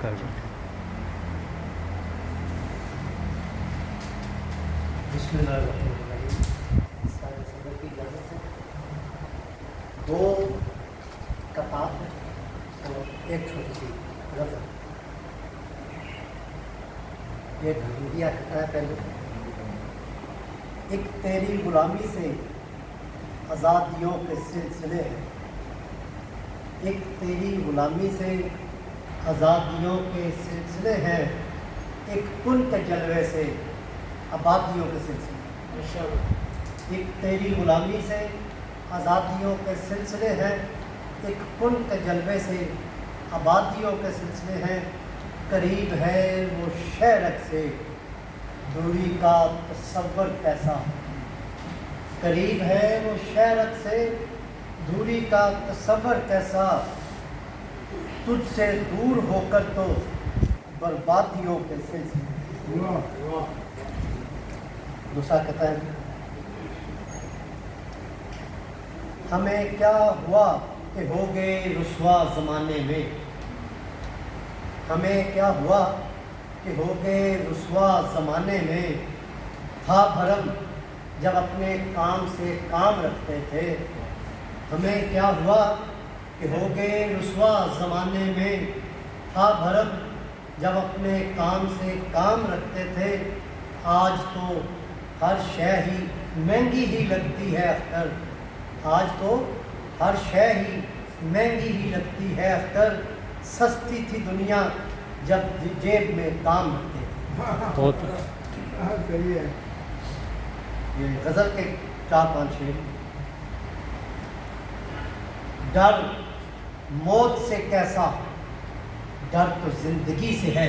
بسم اللہ الرحمن الرحیم. سارے صدر کی اجازت سے 2 کتاب اور ایک چھوٹی سی غزل. یہ گھنٹیا ہے. پہلے ایک تیری غلامی سے آزادیوں کے سلسلے ہیں. ایک تیری غلامی سے آزادیوں کے سلسلے ہیں. ایک کن کے جلوے سے آبادیوں کے سلسلے. ایک تیری غلامی سے آزادیوں کے سلسلے ہیں. ایک کن کے جلوے سے آبادیوں کے سلسلے ہیں. قریب ہے وہ شہرک سے دوری کا تصور کیسا. قریب ہے وہ شہرک سے دوری کا تصور کیسا. تجھ سے دور ہو کر تو بربادیوں کے سلسلے. دوسرا کہتا ہے ہمیں کیا ہوا کہ ہو گئے رسوا زمانے میں. ہمیں کیا ہوا کہ ہو گئے رسوا زمانے میں. تھا بھرم جب اپنے کام سے کام رکھتے تھے. ہمیں کیا ہوا کہ ہو گئے رسوا زمانے میں. تھا بھرم جب اپنے کام سے کام رکھتے تھے. آج تو ہر شے ہی مہنگی ہی لگتی ہے اختر. آج تو ہر شے ہی مہنگی ہی لگتی ہے اختر. سستی تھی دنیا جب جیب میں کام رکھتے تھے. یہ غزل کے 4-5 شعر. ڈر موت سے کیسا ڈر تو زندگی سے ہے.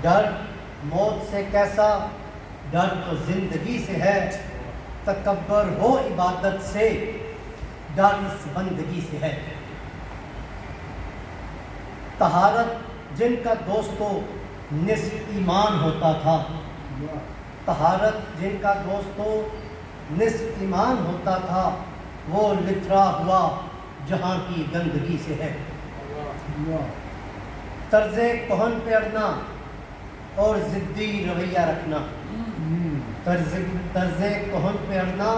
ڈر موت سے کیسا ڈر تو زندگی سے ہے. تکبر ہو عبادت سے ڈر اس بندگی سے ہے. طہارت جن کا دوستو نصف ایمان ہوتا تھا. طہارت جن کا دوستو نصف ایمان ہوتا تھا. وہ لتھڑا ہوا جہاں کی گندگی سے ہے. طرز کہن پہ اڑنا اور ضدی رویہ رکھنا. طرز کہن پہ اڑنا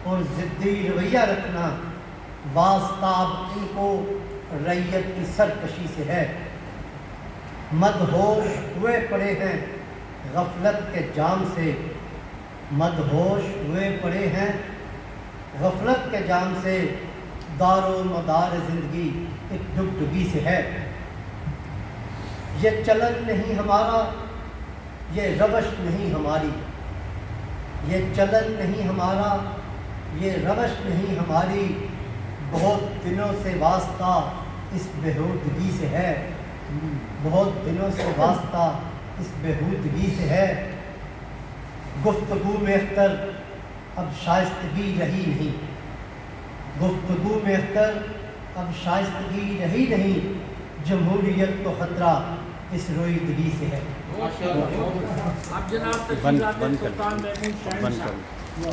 اور ضدی رویہ رکھنا. واسطاب ان کو رعیت کی سرکشی سے ہے. مدہوش ہوئے پڑے ہیں غفلت کے جام سے. مدہوش ہوئے پڑے ہیں غفلت کے جام سے. دار و مدار زندگی ایک ڈگڈگی سے ہے. یہ چلن نہیں ہمارا یہ روش نہیں ہماری. یہ چلن نہیں ہمارا یہ روش نہیں ہماری. بہت دنوں سے واسطہ اس بےہودگی سے ہے. بہت دنوں سے واسطہ اس بےہودگی سے ہے. گفتگو میں اختر اب شائستگی رہی نہیں. گفتگو میں اختر اب شائستگی رہی نہیں. جمہوریت کو خطرہ اس رویدگی سے ہے. اب جناب تشریف لاتے سلطان محمود شاہین صاحب.